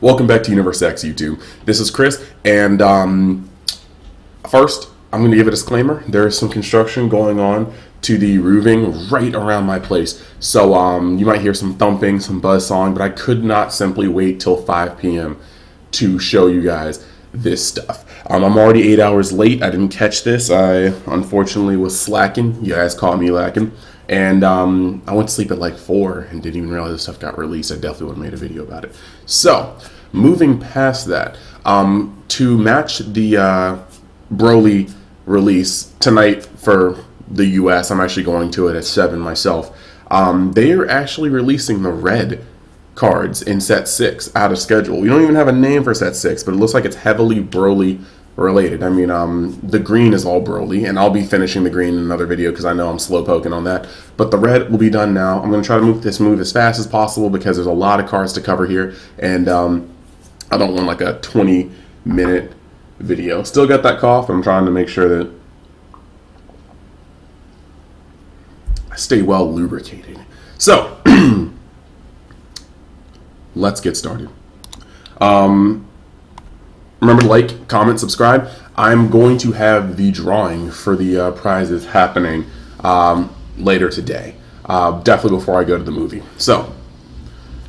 Welcome back to Universe X YouTube. This is Chris, and first, I'm going to give a disclaimer. There is some construction going on to the roofing right around my place. So you might hear some thumping, some buzzsawing, but I could not simply wait till 5 p.m. to show you guys this stuff. I'm already 8 hours late. I didn't catch this. I unfortunately was slacking. You guys caught me lacking. And I went to sleep at like 4 and didn't even realize this stuff got released. I definitely would have made a video about it. So, moving past that, to match the Broly release tonight for the US, I'm actually going to it at 7 myself. They are actually releasing the red cards in set 6 out of schedule. We don't even have a name for set 6, but it looks like it's heavily Broly related. I mean, the green is all Broly, and I'll be finishing the green in another video because I know I'm slow poking on that. But the red will be done now. I'm going to try to move this as fast as possible because there's a lot of cards to cover here, and I don't want like a 20-minute video. Still got that cough. I'm trying to make sure that I stay well lubricated. So, let's get started. Remember to like, comment, subscribe. I'm going to have the drawing for the prizes happening later today. Definitely before I go to the movie. So,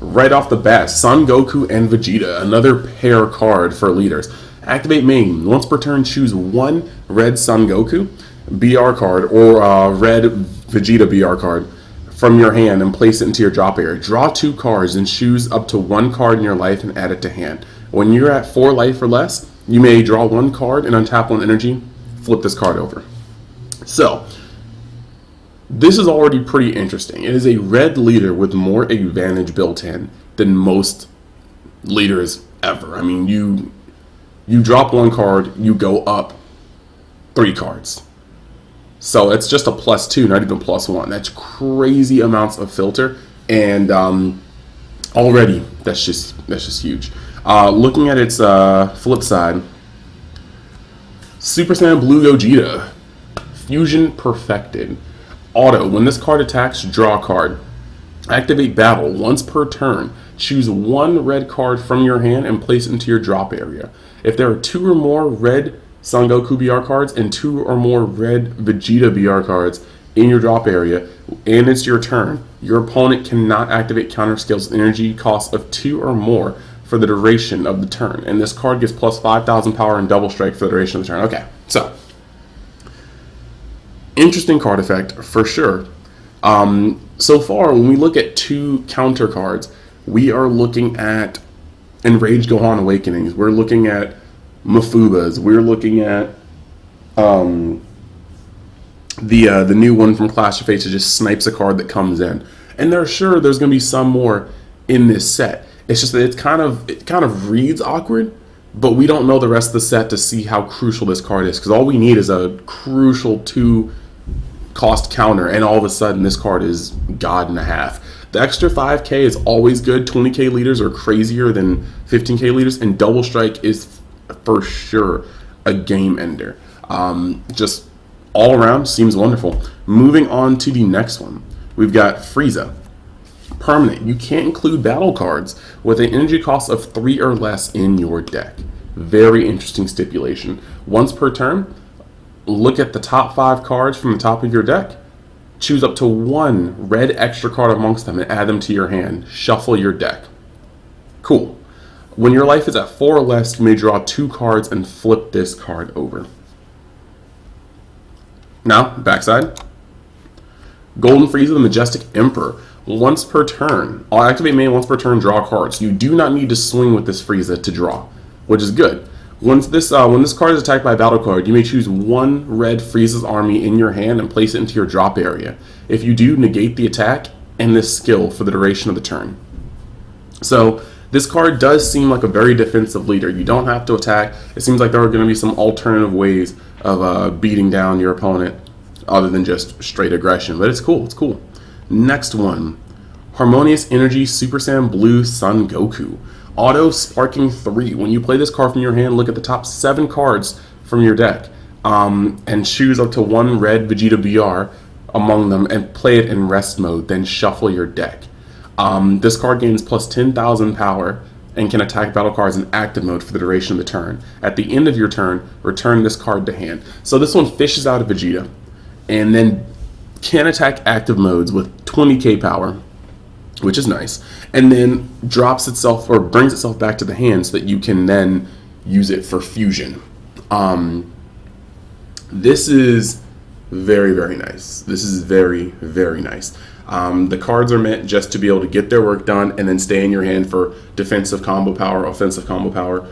right off the bat, Son Goku and Vegeta, another pair card for leaders. Activate main. Once per turn, choose one red Son Goku BR card or red Vegeta BR card from your hand and place it into your drop area. Draw 2 cards and choose up to 1 card in your life and add it to hand. When you're at 4 life or less, you may draw 1 card and untap 1 energy, flip this card over. So, this is already pretty interesting. It is a red leader with more advantage built in than most leaders ever. I mean, you drop 1 card, you go up 3 cards. So it's just a +2, not even +1. That's crazy amounts of filter, and already that's just huge. Looking at its flip side, Super Saiyan Blue Gogeta, Fusion Perfected. Auto, when this card attacks, draw a card. Activate battle. Once per turn, choose 1 red card from your hand and place it into your drop area. If there are 2 or more red Son Goku BR cards and 2 or more red Vegeta BR cards in your drop area, and it's your turn, your opponent cannot activate counter skills with energy costs of 2 or more for the duration of the turn. And this card gets plus 5,000 power and double strike for the duration of the turn. Okay, so interesting card effect for sure. So far, when we look at 2 counter cards, we are looking at Enraged Gohan Awakenings. We're looking at Mafubas. We're looking at the new one from Clash of Fates that just snipes a card that comes in. And there's going to be some more in this set. It's just that it kind of reads awkward, but we don't know the rest of the set to see how crucial this card is, because all we need is a crucial 2 cost counter, and all of a sudden this card is god and a half. The extra 5k is always good. 20k leaders are crazier than 15k leaders, and double strike is for sure a game ender. Just all around seems wonderful. Moving on to the next one, we've got Frieza. Permanent. You can't include battle cards with an energy cost of 3 or less in your deck. Very interesting stipulation. Once per turn, look at the top 5 cards from the top of your deck. Choose up to 1 red extra card amongst them and add them to your hand. Shuffle your deck. Cool. When your life is at 4 or less, you may draw 2 cards and flip this card over. Now, backside. Golden Frieza, the Majestic Emperor. Once per turn, I'll activate main once per turn, draw cards. You do not need to swing with this Frieza to draw, which is good. When this card is attacked by a battle card, you may choose 1 red Frieza's army in your hand and place it into your drop area. If you do, negate the attack and this skill for the duration of the turn. So this card does seem like a very defensive leader. You don't have to attack. It seems like there are going to be some alternative ways of beating down your opponent other than just straight aggression, but it's cool. It's cool. Next one, Harmonious Energy Super Saiyan Blue Son Goku. Auto Sparking 3. When you play this card from your hand, look at the top 7 cards from your deck and choose up to 1 red Vegeta BR among them and play it in rest mode, then shuffle your deck. This card gains plus 10,000 power and can attack battle cards in active mode for the duration of the turn. At the end of your turn, return this card to hand. So this one fishes out a Vegeta, and then can attack active modes with 20k power, which is nice, and then drops itself or brings itself back to the hand so that you can then use it for fusion. This is very, very nice. This is very, very nice. The cards are meant just to be able to get their work done and then stay in your hand for defensive combo power, offensive combo power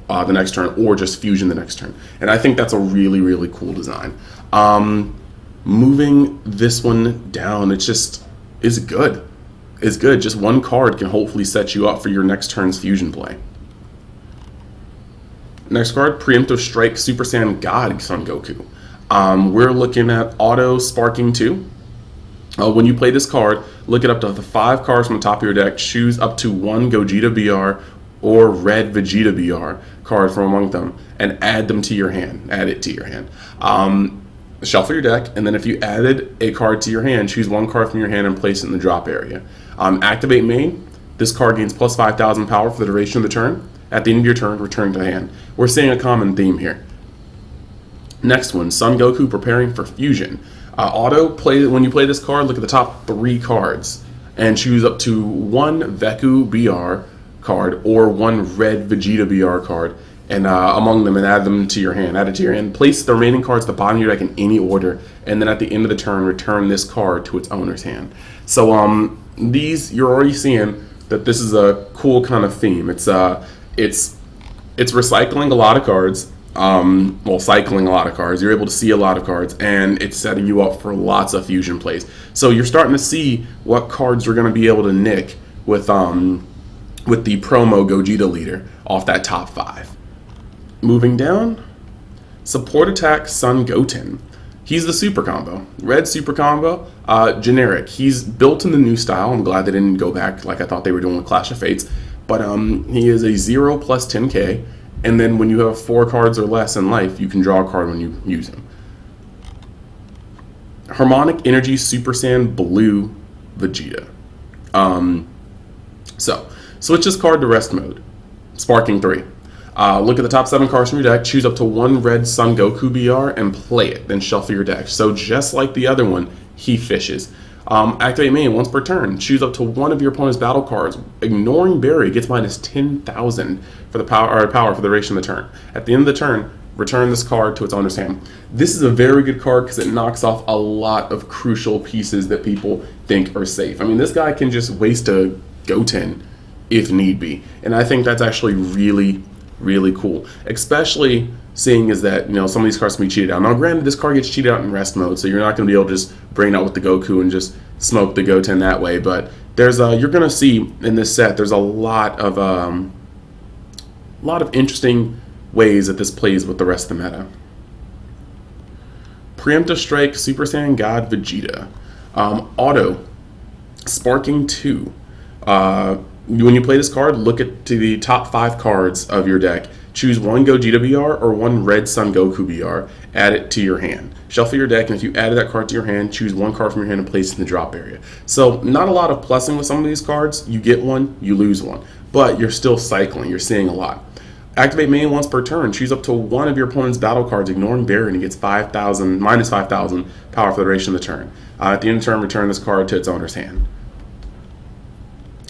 the next turn, or just fusion the next turn. And I think that's a really, really cool design. Moving this one down, is good. It's good. Just one card can hopefully set you up for your next turn's fusion play. Next card, Preemptive Strike Super Saiyan God Son Goku. We're looking at Auto Sparking 2. When you play this card, look it up to the 5 cards from the top of your deck, choose up to 1 Gogeta BR or Red Vegeta BR card from among them, and add them to your hand. Add it to your hand. Shuffle your deck, and then if you added a card to your hand, choose 1 card from your hand and place it in the drop area. Activate main. This card gains plus 5,000 power for the duration of the turn. At the end of your turn, return to the hand. We're seeing a common theme here. Next one, Son Goku preparing for fusion. When you play this card, look at the top 3 cards and choose up to 1 Veku BR card or 1 Red Vegeta BR card, and among them, and add them to your hand. Add it to your hand. Place the remaining cards at the bottom of your deck in any order, and then at the end of the turn, return this card to its owner's hand. So these, you're already seeing that this is a cool kind of theme. It's recycling a lot of cards. Cycling a lot of cards. You're able to see a lot of cards, and it's setting you up for lots of fusion plays. So you're starting to see what cards you're going to be able to nick with the promo Gogeta leader off that top 5. Moving down, Support Attack Son Goten. He's the super combo. Red super combo, generic. He's built in the new style. I'm glad they didn't go back like I thought they were doing with Clash of Fates. But he is a 0 plus 10k. And then when you have 4 cards or less in life, you can draw a card when you use him. Harmonic Energy Super Saiyan Blue Vegeta. So, switch this card to rest mode. Sparking 3. Look at the top 7 cards from your deck, choose up to 1 Red Son Goku BR, and play it. Then shuffle your deck. So just like the other one, he fishes. Activate main once per turn. Choose up to 1 of your opponent's battle cards. Ignoring Barry gets minus 10,000 for the power for the duration of the turn. At the end of the turn, return this card to its owner's hand. This is a very good card because it knocks off a lot of crucial pieces that people think are safe. I mean, this guy can just waste a Goten if need be, and I think that's actually really, really cool. Especially seeing is that, some of these cards can be cheated out. Now, granted, this card gets cheated out in rest mode, so you're not going to be able to just bring it out with the Goku and just smoke the Goten that way. But there's you're going to see in this set, there's a lot of interesting ways that this plays with the rest of the meta. Preemptive Strike Super Saiyan God Vegeta. Auto Sparking 2. When you play this card, look to the top 5 cards of your deck. Choose 1 Gogeta BR or 1 Red Son Goku BR. Add it to your hand. Shuffle your deck, and if you added that card to your hand, choose 1 card from your hand and place it in the drop area. So not a lot of plussing with some of these cards. You get 1, you lose 1. But you're still cycling. You're seeing a lot. Activate main once per turn. Choose up to 1 of your opponent's battle cards, ignoring Barry, and he gets minus 5,000 power for the duration of the turn. At the end of the turn, return this card to its owner's hand.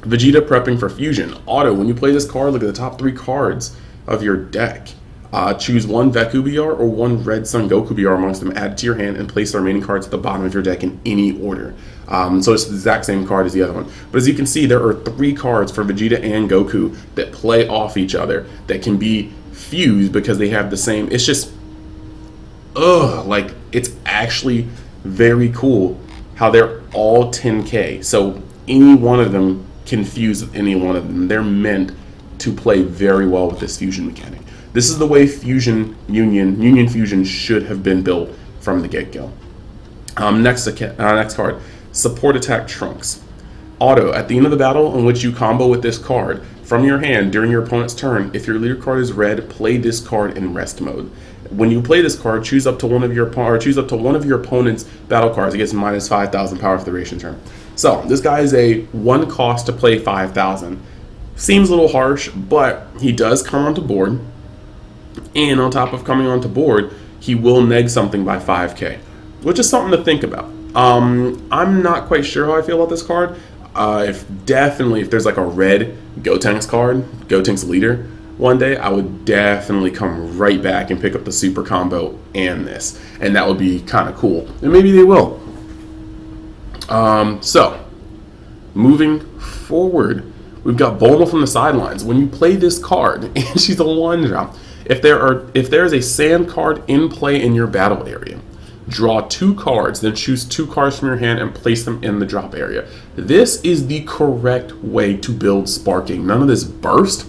Vegeta prepping for fusion. Auto, when you play this card, look at the top 3 cards of your deck. Choose 1 Veku BR or 1 Red Son Goku BR amongst them, add it to your hand, and place the remaining cards at the bottom of your deck in any order. So it's the exact same card as the other one. But as you can see, there are 3 cards for Vegeta and Goku that play off each other that can be fused because they have the same. It's just, it's actually very cool how they're all 10k. So any one of them can fuse with any one of them. They're meant to play very well with this fusion mechanic. This is the way Fusion Union Fusion should have been built from the get-go. Next card, Support Attack Trunks. Auto, at the end of the battle in which you combo with this card from your hand during your opponent's turn, if your leader card is red, play this card in rest mode. When you play this card, choose up to one of your opponent's battle cards. It gets minus 5,000 power for the duration turn. So this guy is a 1 cost to play 5,000. Seems a little harsh, but he does come onto board. And on top of coming onto board, he will neg something by 5k, which is something to think about. I'm not quite sure how I feel about this card. If there's like a red Gotenks card, Gotenks leader, one day I would definitely come right back and pick up the super combo and this, and that would be kind of cool. And maybe they will. So moving forward, we've got Bulma from the sidelines. When you play this card, and she's a 1-drop, if there is a sand card in play in your battle area, draw 2 cards, then choose 2 cards from your hand and place them in the drop area. This is the correct way to build sparking. None of this burst,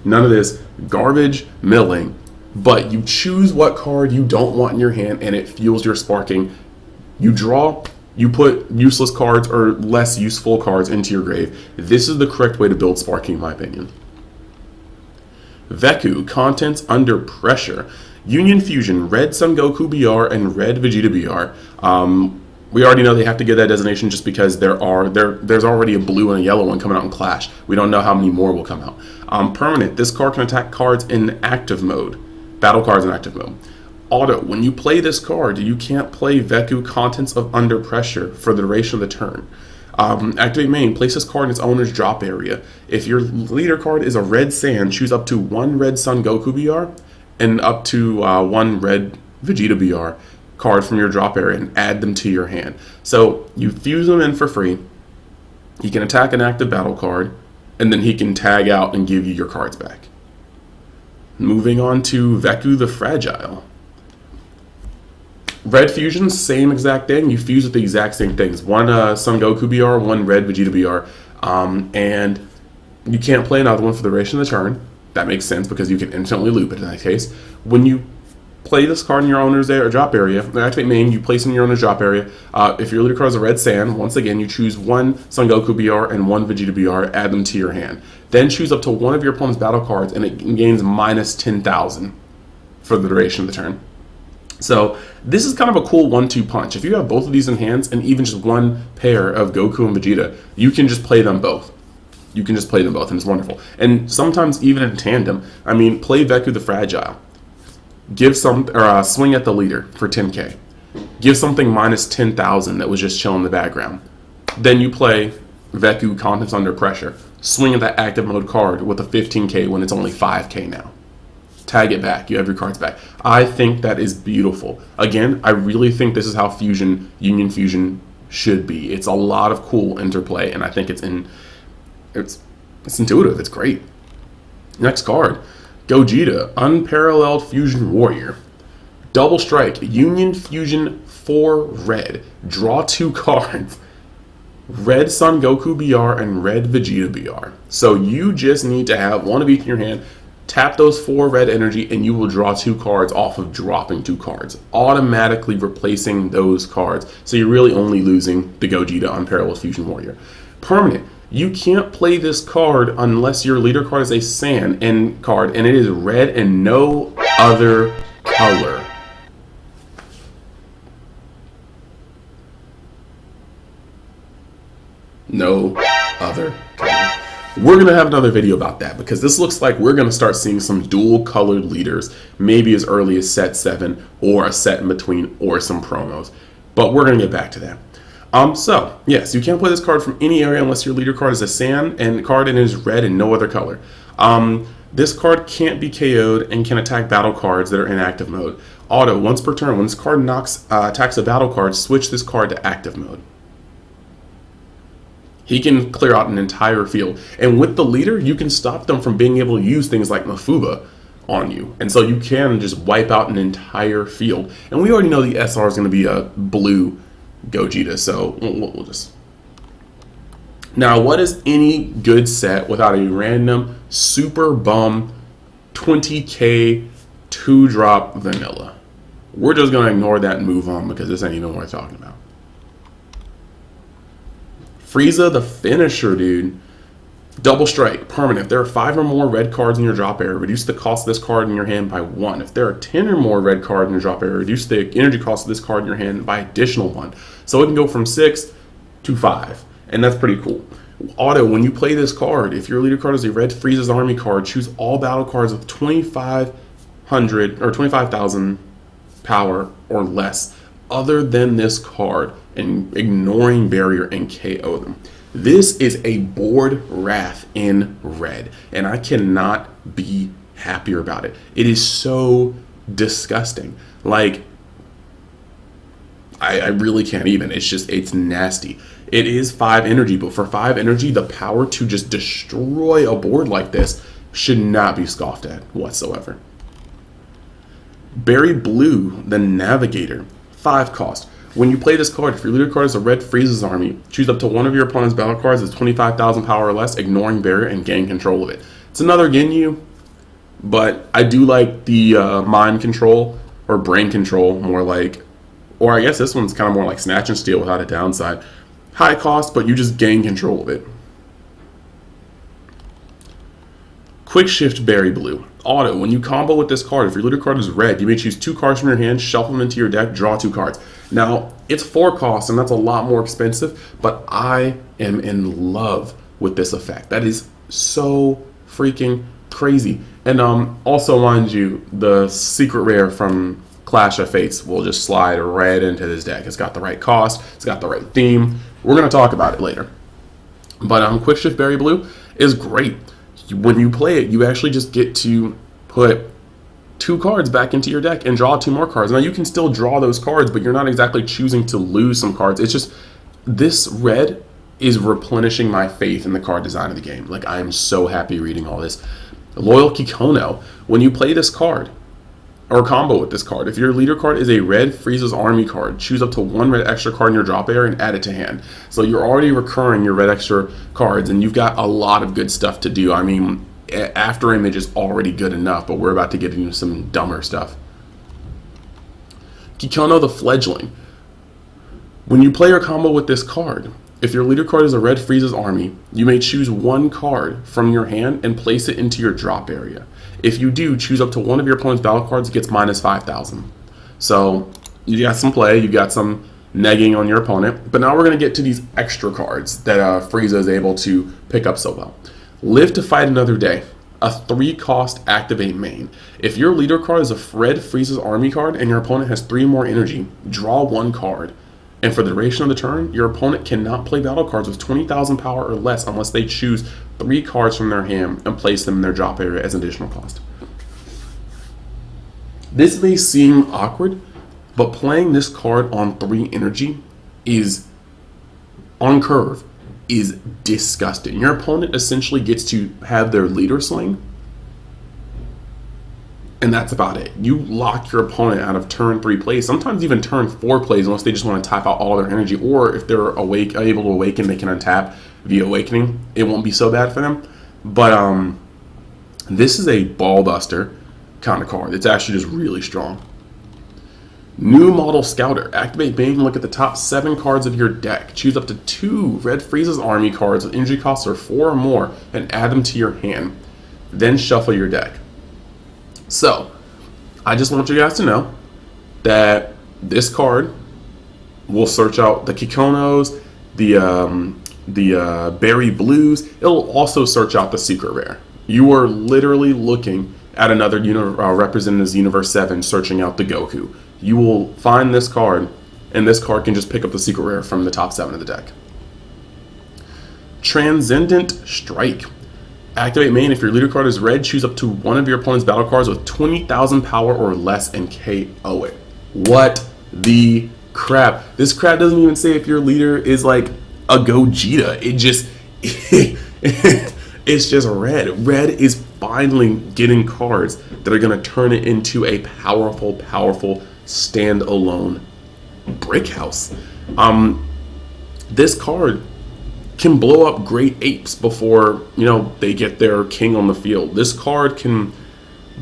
none of this garbage milling, but you choose what card you don't want in your hand and it fuels your sparking. You draw, you put useless cards or less useful cards into your grave. This is the correct way to build sparking, in my opinion. Veku, contents under pressure. Union Fusion, Red Son Goku BR and Red Vegeta BR. We already know they have to get that designation just because there's already a blue and a yellow one coming out in Clash. We don't know how many more will come out. Permanent, this card can attack cards in active mode. Battle cards in active mode. Auto, when you play this card, you can't play Veku contents of under pressure for the duration of the turn. Activate main, place this card in its owner's drop area. If your leader card is a red sand, choose up to 1 Red Son Goku BR and up to 1 Red Vegeta BR card from your drop area and add them to your hand. So you fuse them in for free. He can attack an active battle card, and then he can tag out and give you your cards back. Moving on to Veku the Fragile. Red Fusion, same exact thing. You fuse with the exact same things. 1 Son Goku BR, 1 Red Vegeta BR, and you can't play another one for the duration of the turn. That makes sense because you can instantly loop it in that case. When you play this card in your owner's drop area, activate main, you place it in your owner's drop area. If your leader card is a red sand, once again, you choose 1 Son Goku BR and 1 Vegeta BR, add them to your hand. Then choose up to 1 of your opponent's battle cards, and it gains minus 10,000 for the duration of the turn. So this is kind of a cool 1-2 punch. If you have both of these in hands and even just 1 pair of Goku and Vegeta, you can just play them both. You can just play them both, and it's wonderful. And sometimes even in tandem. I mean, play Veku the Fragile. Give swing at the leader for 10k. Give something minus 10,000 that was just chilling in the background. Then you play Veku contents under pressure. Swing at that active mode card with a 15k when it's only 5k now. Tag it back. You have your cards back. I think that is beautiful. Again, I really think this is how Union Fusion should be. It's a lot of cool interplay, and I think it's intuitive. It's great. Next card, Gogeta, Unparalleled Fusion Warrior. Double strike, Union Fusion 4 red. Draw 2 cards. Red Son Goku BR and Red Vegeta BR. So you just need to have 1 of each in your hand. Tap those 4 red energy and you will draw 2 cards off of dropping 2 cards, automatically replacing those cards. So you're really only losing the Gogeta Unparalleled Fusion Warrior. Permanent, you can't play this card unless your leader card is a sand card and it is red and no other color. No other color. We're going to have another video about that because this looks like we're going to start seeing some dual colored leaders, maybe as early as set 7 or a set in between or some promos. But we're going to get back to that. So, yes, you can't play this card from any area unless your leader card is a sand card and it is red and no other color. This card can't be KO'd and can attack battle cards that are in active mode. Auto, once per turn, when this card attacks a battle card, switch this card to active mode. He can clear out an entire field. And with the leader, you can stop them from being able to use things like Mafuba on you. And so you can just wipe out an entire field. And we already know the SR is going to be a blue Gogeta, so we'll just... Now, what is any good set without a random super bum 20k 2-drop vanilla? We're just going to ignore that and move on because this ain't even worth talking about. Frieza the Finisher, dude. Double strike, permanent. If there are 5 or more red cards in your drop area, reduce the cost of this card in your hand by 1. If there are 10 or more red cards in your drop area, reduce the energy cost of this card in your hand by additional 1. So it can go from 6 to 5, and that's pretty cool. Auto, when you play this card, if your leader card is a red Frieza's Army card, choose all battle cards with 2,500 or 25,000 power or less other than this card, and ignoring barrier and KO them. This is a board wrath in red, and I cannot be happier about it. It is so disgusting. Like, I really can't even. It's nasty. It is 5 energy, but for 5 energy, the power to just destroy a board like this should not be scoffed at whatsoever. Berry Blue, the Navigator, 5 cost. When you play this card, if your leader card is a red Frieza's Army, choose up to one of your opponent's battle cards as 25,000 power or less, ignoring barrier, and gain control of it. It's another Ginyu, but I do like the mind control, or brain control, more like, or I guess this one's kind of more like Snatch and Steal without a downside. High cost, but you just gain control of it. Quick Shift Berry Blue. Auto, when you combo with this card, if your leader card is red, you may choose 2 cards from your hand, shuffle them into your deck, draw 2 cards. Now, it's 4 costs, and that's a lot more expensive, but I am in love with this effect. That is so freaking crazy. And also, mind you, the secret rare from Clash of Fates will just slide right into this deck. It's got the right cost, it's got the right theme. We're going to talk about it later. But Quick Shift Berry Blue is great. When you play it, you actually just get to put 2 cards back into your deck and draw 2 more cards. Now, you can still draw those cards, but you're not exactly choosing to lose some cards. It's just, this red is replenishing my faith in the card design of the game. Like, I am so happy reading all this. Loyal Kikono, when you play this card, or combo with this card, if your leader card is a red Frieza's Army card, choose up to 1 red extra card in your drop area and add it to hand. So you're already recurring your red extra cards, and you've got a lot of good stuff to do. I mean, After Image is already good enough, but we're about to get into some dumber stuff. Kikono the Fledgling. When you play your combo with this card, if your leader card is a red Frieza's Army, you may choose 1 card from your hand and place it into your drop area. If you do, choose up to 1 of your opponent's battle cards, gets minus 5,000. So you got some play, you got some negging on your opponent, but now we're going to get to these extra cards that Frieza is able to pick up so well. Live to Fight Another Day, a 3-cost activate main. If your leader card is a red Frieza's Army card and your opponent has 3 more energy, draw 1 card. And for the duration of the turn, your opponent cannot play battle cards with 20,000 power or less unless they choose 3 cards from their hand and place them in their drop area as additional cost. This may seem awkward, but playing this card on 3 energy is, on curve, is disgusting. Your opponent essentially gets to have their leader sling, and that's about it. You lock your opponent out of turn 3 plays, sometimes even turn 4 plays, unless they just want to tap out all their energy, or if they're able to awaken, they can untap via awakening. It won't be so bad for them. But this is a ball buster kind of card. It's actually just really strong. New Model Scouter. Activate Bane, look at the top 7 cards of your deck. Choose up to 2 red Frieza's Army cards with energy costs of 4 or more and add them to your hand. Then shuffle your deck. So, I just want you guys to know that this card will search out the Kikonos, the Berry Blues. It'll also search out the secret rare. You are literally looking at another Representatives Universe 7 searching out the Goku. You will find this card, and this card can just pick up the secret rare from the top 7 of the deck. Transcendent Strike. Activate main, if your leader card is red, choose up to 1 of your opponent's battle cards with 20,000 power or less and KO it. What the crap? This crap doesn't even say if your leader is like a Gogeta. It just, it's just red. Red is finally getting cards that are going to turn it into a powerful, powerful standalone brick house. This card can blow up great apes before, they get their king on the field. This card can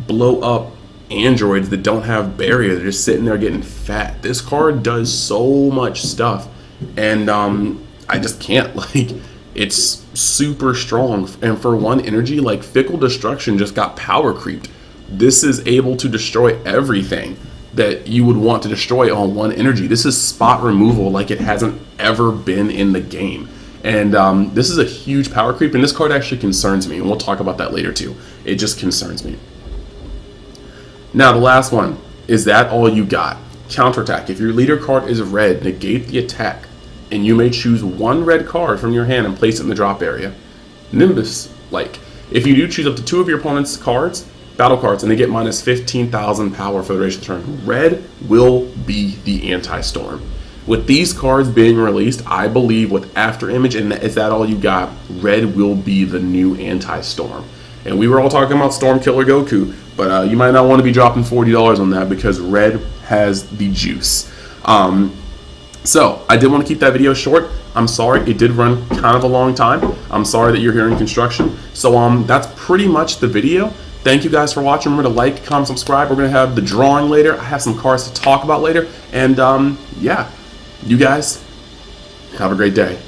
blow up androids that don't have barrier. They're just sitting there getting fat. This card does so much stuff, and I just can't, it's super strong. And for 1 energy, Fickle Destruction just got power creeped. This is able to destroy everything that you would want to destroy on 1 energy. This is spot removal like it hasn't ever been in the game. And this is a huge power creep, and this card actually concerns me, and we'll talk about that later too. It just concerns me. Now the last one, is that all you got? Counterattack. If your leader card is red, negate the attack, and you may choose one red card from your hand and place it in the drop area. Nimbus, like, if you do choose up to 2 of your opponent's cards, battle cards, and they get minus 15,000 power for the duration of the turn, red will be the anti-storm. With these cards being released, I believe with After Image and Is That All You Got, red will be the new anti-storm. And we were all talking about Storm Killer Goku, but you might not want to be dropping $40 on that because red has the juice. So I did want to keep that video short. I'm sorry, it did run kind of a long time. I'm sorry that you're here in construction. So that's pretty much the video. Thank you guys for watching. Remember to like, comment, subscribe. We're going to have the drawing later. I have some cards to talk about later. And yeah, you guys have a great day.